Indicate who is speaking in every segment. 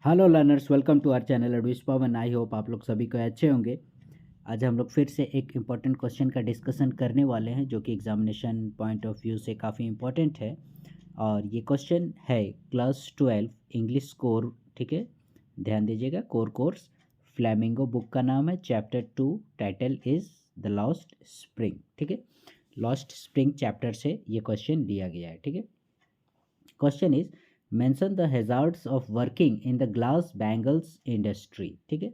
Speaker 1: Hello learners, welcome to our channel advice Pawan. I hope आप लोग सभी को अच्छे होंगे। आज हम लोग फिर से एक इम्पॉर्टेंट क्वेश्चन का डिस्कशन करने वाले हैं जो कि एग्जामिनेशन पॉइंट ऑफ व्यू से काफ़ी इम्पॉर्टेंट है। और ये क्वेश्चन है क्लास 12 इंग्लिश कोर, ठीक है। ध्यान दीजिएगा, कोर कोर्स फ्लैमिंगो बुक का नाम है। Chapter 2 title is the lost spring, ठीक है। लॉस्ट स्प्रिंग चैप्टर से ये क्वेश्चन दिया गया है, ठीक है। Question is mention the hazards of working in the glass bangles industry, ठीक है।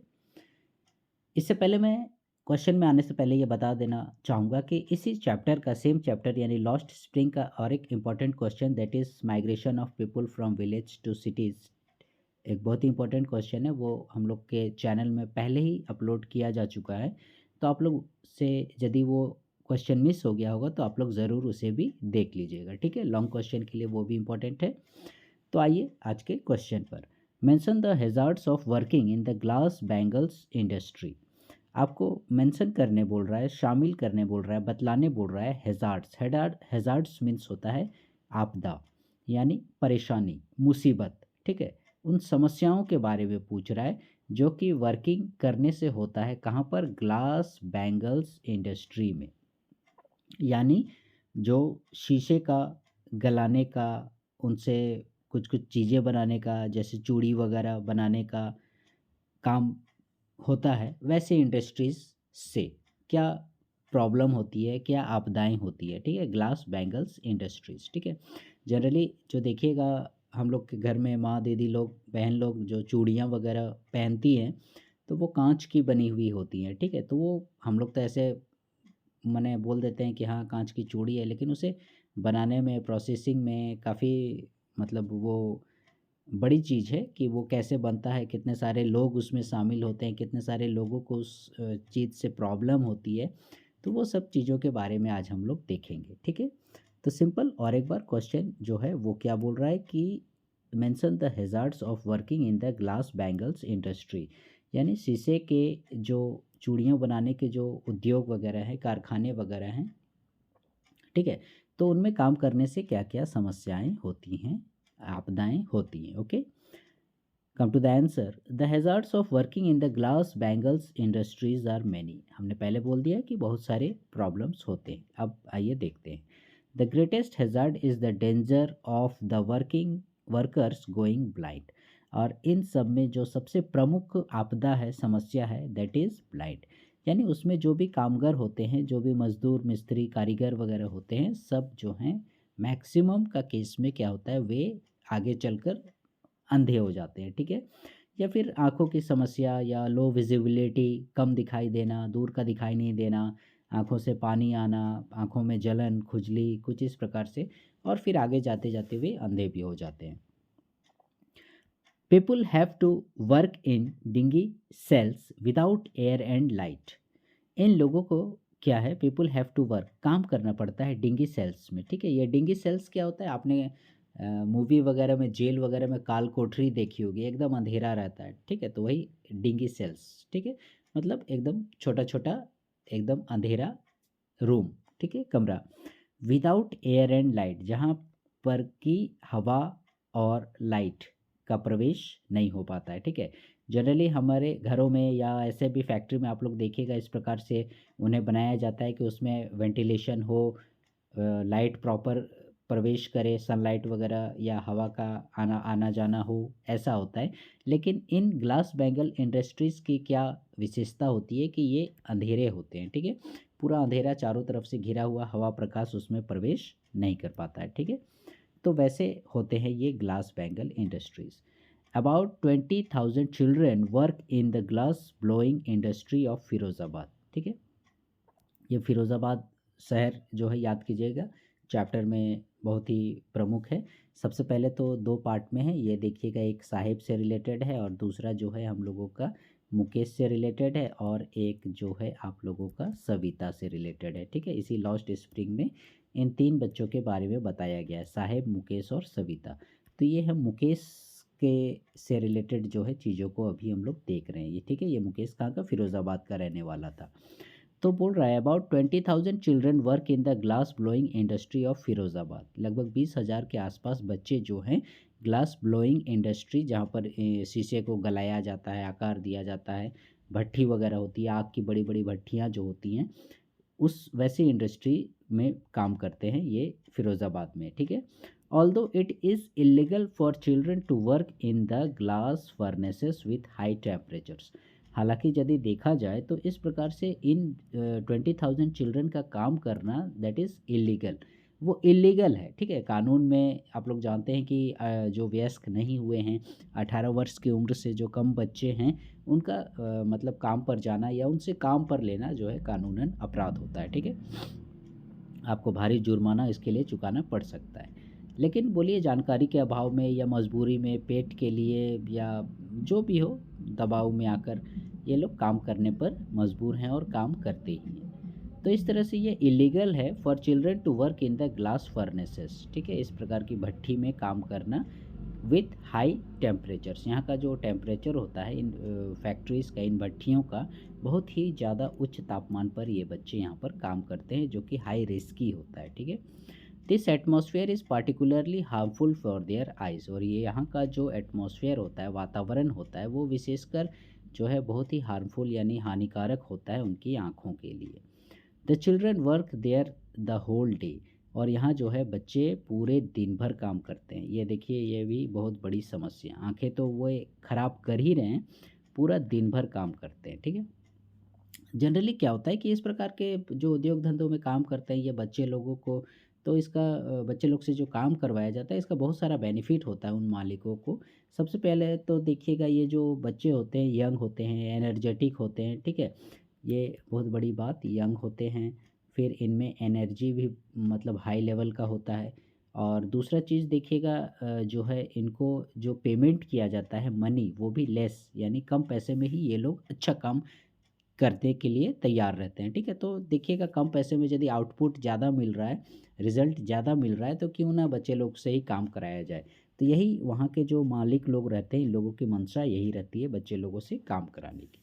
Speaker 1: इससे पहले मैं क्वेश्चन में आने से पहले ये बता देना चाहूँगा कि इसी चैप्टर का सेम चैप्टर यानी लॉस्ट स्प्रिंग का और एक important question that is migration of people from village to cities, एक बहुत ही इंपॉर्टेंट क्वेश्चन है। वो हम लोग के चैनल में पहले ही अपलोड किया जा चुका है। तो आप लोग से यदि वो क्वेश्चन मिस हो गया होगा तो आप लोग ज़रूर उसे भी देख लीजिएगा, ठीक है। लॉन्ग क्वेश्चन के लिए वो भी इम्पॉर्टेंट है। तो आइए आज के क्वेश्चन पर। Mention the hazards of working in the glass bangles industry. आपको मेंशन करने बोल रहा है, शामिल करने बोल रहा है, बतलाने बोल रहा है हैजार्ड्स। हैजार्ड्स मीन्स होता है आपदा यानी परेशानी, मुसीबत, ठीक है। उन समस्याओं के बारे में पूछ रहा है जो कि वर्किंग करने से होता है कहाँ पर, ग्लास बैंगल्स इंडस्ट्री में। यानी जो शीशे का गलाने का, उनसे कुछ कुछ चीज़ें बनाने का, जैसे चूड़ी वगैरह बनाने का काम होता है, वैसे इंडस्ट्रीज़ से क्या प्रॉब्लम होती है, क्या आपदाएं होती है, ठीक है। ग्लास बैंगल्स इंडस्ट्रीज़, ठीक है। जनरली जो देखिएगा हम लोग के घर में माँ दीदी लोग, बहन लोग जो चूड़ियाँ वगैरह पहनती हैं तो वो कांच की बनी हुई होती हैं, ठीक है। तो वो हम लोग तो ऐसे मने बोल देते हैं कि हाँ कांच की चूड़ी है, लेकिन उसे बनाने में, प्रोसेसिंग में काफ़ी मतलब वो बड़ी चीज़ है कि वो कैसे बनता है, कितने सारे लोग उसमें शामिल होते हैं, कितने सारे लोगों को उस चीज़ से प्रॉब्लम होती है। तो वो सब चीज़ों के बारे में आज हम लोग देखेंगे, ठीक है। तो सिंपल और एक बार क्वेश्चन जो है वो क्या बोल रहा है कि mention the hazards of working in the glass bangles industry, यानी शीशे के जो चूड़ियाँ बनाने के जो उद्योग वगैरह हैं, कारखाने वगैरह हैं, ठीक है। तो उनमें काम करने से क्या क्या समस्याएं होती हैं, आपदाएं होती हैं, okay. Come to the answer, the hazards of working in the glass bangles industries are many. हमने पहले बोल दिया कि बहुत सारे प्रॉब्लम्स होते हैं। अब आइए देखते हैं। The greatest hazard is the danger of the working workers going blind. और इन सब में जो सबसे प्रमुख आपदा है, समस्या है, दैट इज़ ब्लाइंड। यानी उसमें जो भी कामगार होते हैं, जो भी मजदूर, मिस्त्री, कारीगर वगैरह होते हैं, सब जो हैं मैक्सिमम का केस में क्या होता है, वे आगे चलकर अंधे हो जाते हैं, ठीक है। या फिर आँखों की समस्या या लो विजिबिलिटी, कम दिखाई देना, दूर का दिखाई नहीं देना, आँखों से पानी आना, आँखों में जलन, खुजली, कुछ इस प्रकार से। और फिर आगे जाते जाते वे अंधे भी हो जाते हैं। People have to work in dingy cells without air and light. इन लोगों को क्या है, पीपुल हैव टू वर्क, काम करना पड़ता है डिंगी सेल्स में, ठीक है। ये डिंगी सेल्स क्या होता है, आपने मूवी वगैरह में, जेल वगैरह में काल कोठरी देखी होगी, एकदम अंधेरा रहता है, ठीक है। तो वही डिंगी सेल्स, ठीक है। मतलब एकदम छोटा छोटा, एकदम अंधेरा रूम, ठीक है, कमरा। विदाउट एयर एंड लाइट, जहाँ पर की हवा और लाइट का प्रवेश नहीं हो पाता है, ठीक है। जनरली हमारे घरों में या ऐसे भी फैक्ट्री में आप लोग देखिएगा, इस प्रकार से उन्हें बनाया जाता है कि उसमें वेंटिलेशन हो, लाइट प्रॉपर प्रवेश करे, सनलाइट वगैरह या हवा का आना आना जाना हो, ऐसा होता है। लेकिन इन ग्लास बैंगल इंडस्ट्रीज़ की क्या विशेषता होती है कि ये अंधेरे होते हैं, ठीक है। पूरा अंधेरा, चारों तरफ से घिरा हुआ, हवा प्रकाश उसमें प्रवेश नहीं कर पाता है, ठीक है। तो वैसे होते हैं ये glass bangle industries. About 20,000 children work in the glass blowing industry of Firozabad, ठीक है। ये फिरोज़ाबाद शहर जो है याद कीजिएगा, चैप्टर में बहुत ही प्रमुख है। सबसे पहले तो दो पार्ट में है, ये देखिएगा, एक साहिब से रिलेटेड है और दूसरा जो है हम लोगों का मुकेश से रिलेटेड है, और एक जो है आप लोगों का सविता से रिलेटेड है, ठीक है। इसी लॉस्ट स्प्रिंग में इन तीन बच्चों के बारे में बताया गया है, साहिब, मुकेश और सविता। तो ये हम मुकेश के से रिलेटेड जो है चीज़ों को अभी हम लोग देख रहे हैं, ये ठीक है। ये मुकेश कहाँ का, फिरोज़ाबाद का रहने वाला था। तो बोल रहा है about 20,000 children work in the glass blowing industry of Firozabad. लगभग 20,000 के आसपास बच्चे जो हैं ग्लास ब्लोइंग इंडस्ट्री, जहाँ पर शीशे को गलाया जाता है, आकार दिया जाता है, भट्ठी वगैरह होती है, आग की बड़ी बड़ी भट्ठियाँ जो होती हैं, उस वैसी इंडस्ट्री में काम करते हैं ये फिरोज़ाबाद में, ठीक है। Although it is illegal for children to work in the glass furnaces with high temperatures. हालांकि यदि देखा जाए तो इस प्रकार से इन 20,000 चिल्ड्रन का काम करना दैट इज़ इलीगल, वो इलीगल है, ठीक है। कानून में आप लोग जानते हैं कि जो वयस्क नहीं हुए हैं, 18 वर्ष की उम्र से जो कम बच्चे हैं, उनका मतलब काम पर जाना या उनसे काम पर लेना जो है कानूनन अपराध होता है, ठीक है। आपको भारी जुर्माना इसके लिए चुकाना पड़ सकता है। लेकिन बोलिए जानकारी के अभाव में या मजबूरी में, पेट के लिए या जो भी हो, दबाव में आकर ये लोग काम करने पर मजबूर हैं और काम करते ही हैं। तो इस तरह से ये इलीगल है for children to work in the glass furnaces, ठीक है, इस प्रकार की भट्ठी में काम करना विथ हाई टेम्परेचर्स। यहाँ का जो टेम्परेचर होता है इन फैक्ट्रीज़ का, इन भट्ठियों का, बहुत ही ज़्यादा उच्च तापमान पर ये बच्चे यहाँ पर काम करते हैं, जो कि हाई रिस्की होता है, ठीक है। This atmosphere is particularly harmful for their eyes. और ये यहाँ का जो एटमॉस्फेयर होता है, वातावरण होता है, वो विशेषकर जो है बहुत ही हार्मफुल यानी हानिकारक होता है उनकी आँखों के लिए। The children work there the whole day. और यहाँ जो है बच्चे पूरे दिन भर काम करते हैं। ये देखिए, ये भी बहुत बड़ी समस्या, आंखें तो वो ख़राब कर ही रहे हैं, पूरा दिन भर काम करते हैं, ठीक है। जनरली क्या होता है कि इस प्रकार के जो उद्योग धंधों में काम करते हैं ये बच्चे लोगों को, तो इसका बच्चे लोग से जो काम करवाया जाता है इसका बहुत सारा बेनिफिट होता है उन मालिकों को। सबसे पहले तो देखिएगा, ये जो बच्चे होते हैं यंग होते हैं, एनर्जेटिक होते हैं, ठीक है, ये बहुत बड़ी बात, यंग होते हैं, फिर इनमें एनर्जी भी मतलब हाई लेवल का होता है। और दूसरा चीज़ देखिएगा, जो है इनको जो पेमेंट किया जाता है मनी, वो भी लेस, यानी कम पैसे में ही ये लोग अच्छा काम करने के लिए तैयार रहते हैं, ठीक है। तो देखिएगा, कम पैसे में यदि आउटपुट ज़्यादा मिल रहा है, रिज़ल्ट ज़्यादा मिल रहा है, तो क्यों ना बच्चे लोग से ही काम कराया जाए। तो यही वहाँ के जो मालिक लोग रहते हैं, इन लोगों की मंशा यही रहती है बच्चे लोगों से काम कराने की।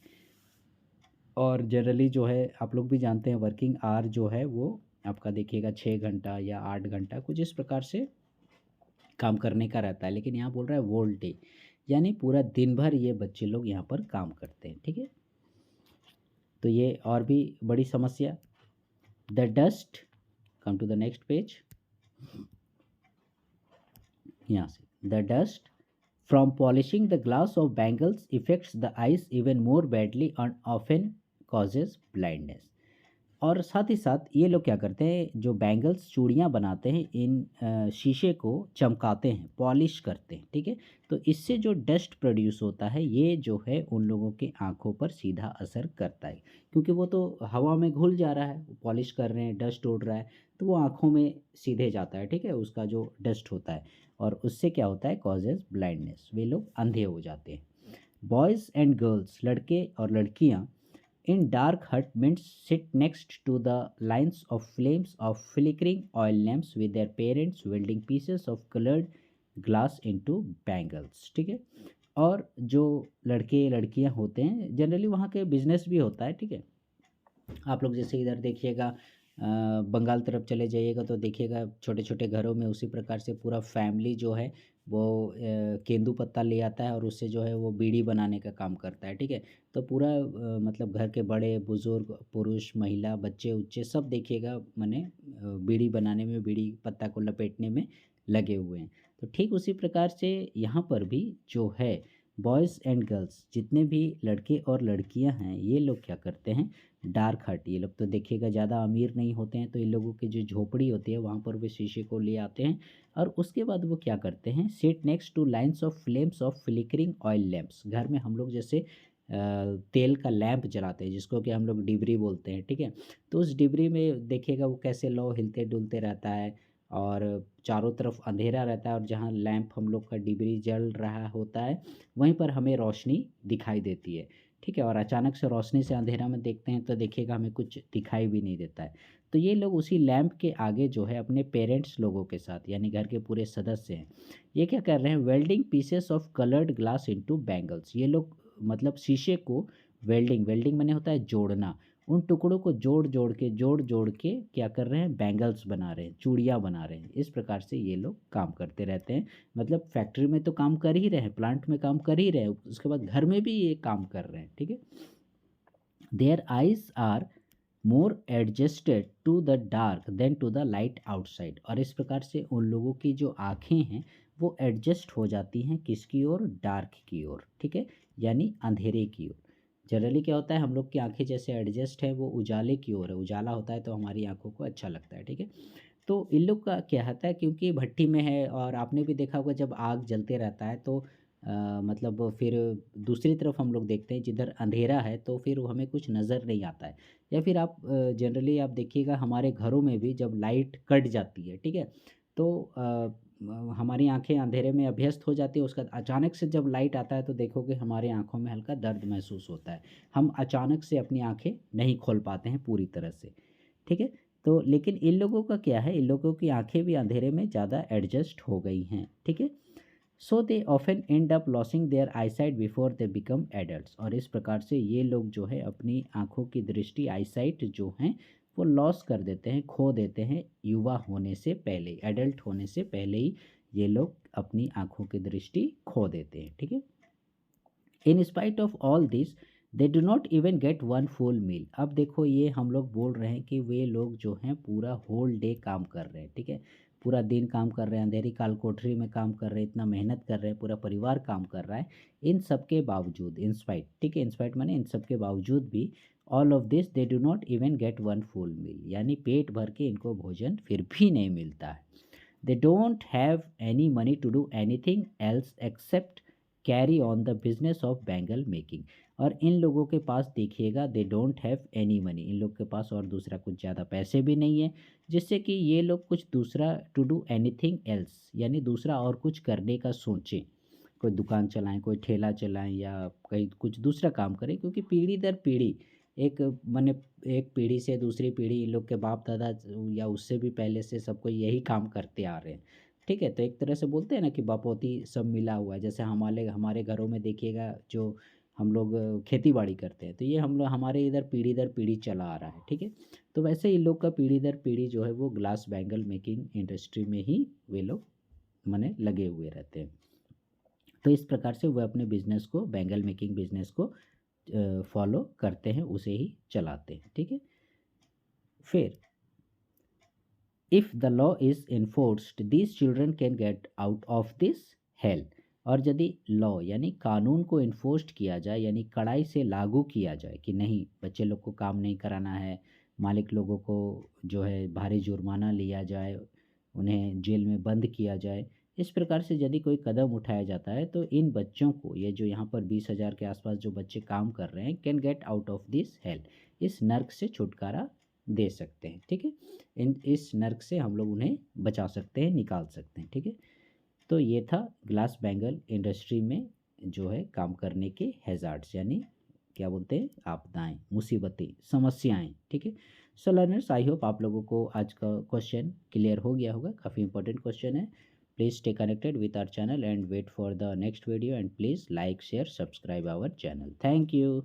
Speaker 1: और जनरली जो है आप लोग भी जानते हैं, वर्किंग आवर जो है वो आपका देखिएगा 6 घंटा या 8 घंटा कुछ इस प्रकार से काम करने का रहता है। लेकिन यहाँ बोल रहा है वोल डे, यानी पूरा दिन भर ये बच्चे लोग यहाँ पर काम करते हैं, ठीक है। तो ये और भी बड़ी समस्या, the dust, come to the next page, यहाँ से, the dust from polishing the glass of bangles affects the eyes even more badly and often causes blindness. और साथ ही साथ ये लोग क्या करते हैं, जो बैंगल्स चूड़ियाँ बनाते हैं, इन शीशे को चमकाते हैं, पॉलिश करते हैं, ठीक है। तो इससे जो डस्ट प्रोड्यूस होता है, ये जो है उन लोगों की आंखों पर सीधा असर करता है, क्योंकि वो तो हवा में घुल जा रहा है, पॉलिश कर रहे हैं, डस्ट उड़ रहा है, तो वो आंखों में सीधे जाता है, ठीक है, उसका जो डस्ट होता है। और उससे क्या होता है, कॉजेज ब्लाइंडनेस, वे लोग अंधे हो जाते हैं। बॉयज़ एंड गर्ल्स, लड़के और लड़कियाँ, in dark hut meant sit next to the lines of flames of flickering oil lamps with their parents welding pieces of colored glass into bangles, ठीक है। और जो लड़के लड़कियां होते हैं, जनरली वहाँ के बिजनेस भी होता है, ठीक है। आप लोग जैसे इधर देखिएगा, बंगाल तरफ चले जाइएगा तो देखिएगा छोटे छोटे घरों में उसी प्रकार से पूरा फैमिली जो है वो केंदू पत्ता ले आता है और उससे जो है वो बीड़ी बनाने का काम करता है, ठीक है। तो पूरा मतलब घर के बड़े बुजुर्ग, पुरुष, महिला, बच्चे उच्चे सब देखिएगा, माने बीड़ी बनाने में, बीड़ी पत्ता को लपेटने में लगे हुए हैं। तो ठीक उसी प्रकार से यहाँ पर भी जो है बॉयज़ एंड गर्ल्स, जितने भी लड़के और लड़कियां हैं, ये लोग क्या करते हैं, डार्क हट, ये लोग तो देखिएगा ज़्यादा अमीर नहीं होते हैं, तो इन लोगों की जो झोपड़ी होती है वहाँ पर वे शीशे को ले आते हैं और उसके बाद वो क्या करते हैं, sit next two lines of flames of flickering oil lamps. घर में हम लोग जैसे तेल का लैंप जलाते हैं, जिसको कि हम लोग डिबरी बोलते हैं, ठीक है। तो उस डिबरी में देखिएगा वो कैसे लो हिलते डुलते रहता है और चारों तरफ अंधेरा रहता है, और जहाँ लैंप हम लोग का डिबरी जल रहा होता है वहीं पर हमें रोशनी दिखाई देती है, ठीक है। और अचानक से रोशनी से अंधेरा में देखते हैं तो देखिएगा हमें कुछ दिखाई भी नहीं देता है। तो ये लोग उसी लैंप के आगे जो है अपने पेरेंट्स लोगों के साथ, यानी घर के पूरे सदस्य हैं, ये क्या कर रहे हैं, welding pieces of coloured glass into bangles. ये लोग मतलब शीशे को वेल्डिंग, वेल्डिंग मैंने होता है जोड़ना, उन टुकड़ों को जोड़ जोड़ के क्या कर रहे हैं, बैंगल्स बना रहे हैं, चूड़ियाँ बना रहे हैं। इस प्रकार से ये लोग काम करते रहते हैं। मतलब फैक्ट्री में तो काम कर ही रहे हैं, प्लांट में काम कर ही रहे हैं, उसके बाद घर में भी ये काम कर रहे हैं, ठीक है। Their eyes are more adjusted to the dark than to the light outside. और इस प्रकार से उन लोगों की जो आँखें हैं वो एडजस्ट हो जाती हैं किसकी ओर, डार्क की ओर, ठीक है, यानी अंधेरे की ओर। जनरली क्या होता है, हम लोग की आंखें जैसे एडजस्ट है वो उजाले की ओर है, उजाला होता है तो हमारी आंखों को अच्छा लगता है, ठीक है। तो इन लोग का क्या होता है, क्योंकि भट्टी में है और आपने भी देखा होगा जब आग जलते रहता है तो मतलब फिर दूसरी तरफ हम लोग देखते हैं जिधर अंधेरा है तो फिर हमें कुछ नज़र नहीं आता है। या फिर आप जनरली आप देखिएगा हमारे घरों में भी जब लाइट कट जाती है, ठीक है, तो हमारी आंखें अंधेरे में अभ्यस्त हो जाती है, उसका अचानक से जब लाइट आता है तो देखोगे हमारी आंखों में हल्का दर्द महसूस होता है। हम अचानक से अपनी आंखें नहीं खोल पाते हैं पूरी तरह से, ठीक है। तो लेकिन इन लोगों का क्या है, इन लोगों की आंखें भी अंधेरे में ज़्यादा एडजस्ट हो गई हैं, ठीक है। So they often end up losing their eyesight before they become adults. और इस प्रकार से ये लोग जो है अपनी आंखों की दृष्टि, आईसाइट जो हैं वो लॉस कर देते हैं, खो देते हैं युवा होने से पहले, एडल्ट होने से पहले ही ये लोग अपनी आंखों की दृष्टि खो देते हैं, ठीक है। In spite of all this they do not even get one full meal. अब देखो ये हम लोग बोल रहे हैं कि वे लोग जो हैं पूरा होल डे काम कर रहे हैं, ठीक है, पूरा दिन काम कर रहे हैं, अंधेरी काल कोठरी में काम कर रहे हैं, इतना मेहनत कर रहे हैं, पूरा परिवार काम कर रहा है। इन सब के बावजूद, इन स्पाइट, ठीक है, इन स्पाइट माने इन सब के बावजूद भी, all of this they do not even get one full meal, यानी पेट भर के इनको भोजन फिर भी नहीं मिलता है। They don't have any money to do anything else except carry on the business of bangle making. और इन लोगों के पास देखिएगा they don't have any money, इन लोग के पास और दूसरा कुछ ज़्यादा पैसे भी नहीं है जिससे कि ये लोग कुछ दूसरा टू डू एनीथिंग एल्स, यानी दूसरा और कुछ करने का सोचें, कोई दुकान चलाएं, कोई ठेला चलाएं या कहीं कुछ दूसरा काम करें। क्योंकि पीढ़ी दर पीढ़ी एक माने एक पीढ़ी से दूसरी पीढ़ी, इन लोग के बाप दादा या उससे भी पहले से सबको यही काम करते आ रहे हैं, ठीक है। तो एक तरह से बोलते हैं ना कि बापोती सब मिला हुआ है। जैसे हमारे हमारे घरों में देखिएगा जो हम लोग खेती बाड़ी करते हैं तो ये हम लोग हमारे इधर पीढ़ी दर पीढ़ी चला आ रहा है, ठीक है। तो वैसे इन लोग का पीढ़ी दर पीढ़ी जो है वो ग्लास बैंगल मेकिंग इंडस्ट्री में ही वे लोग माने लगे हुए रहते हैं। तो इस प्रकार से वह अपने बिजनेस को, बैंगल मेकिंग बिजनेस को फॉलो करते हैं, उसे ही चलाते हैं, ठीक है। फिर if the law is enforced these children can get out of this hello. और यदि लॉ यानी कानून को इन्फोर्स्ड किया जाए, यानी कड़ाई से लागू किया जाए कि नहीं बच्चे लोग को काम नहीं कराना है, मालिक लोगों को जो है भारी जुर्माना लिया जाए, उन्हें जेल में बंद किया जाए, इस प्रकार से यदि कोई कदम उठाया जाता है तो इन बच्चों को, ये जो यहाँ पर 20,000 के आसपास जो बच्चे काम कर रहे हैं, can get out of this hello, इस नर्क से छुटकारा दे सकते हैं, ठीक है। इस नर्क से हम लोग उन्हें बचा सकते हैं, निकाल सकते हैं, ठीक है। तो ये था ग्लास बैंगल इंडस्ट्री में जो है काम करने के हैज़ार्ड्स, यानी क्या बोलते हैं, आपदाएं, मुसीबतें, समस्याएं, ठीक है। सो लर्नर्स, आई होप आप लोगों को आज का क्वेश्चन क्लियर हो गया होगा, काफ़ी इंपॉर्टेंट क्वेश्चन है। Please stay connected with our channel and wait for the next video and please like share subscribe our channel. Thank you.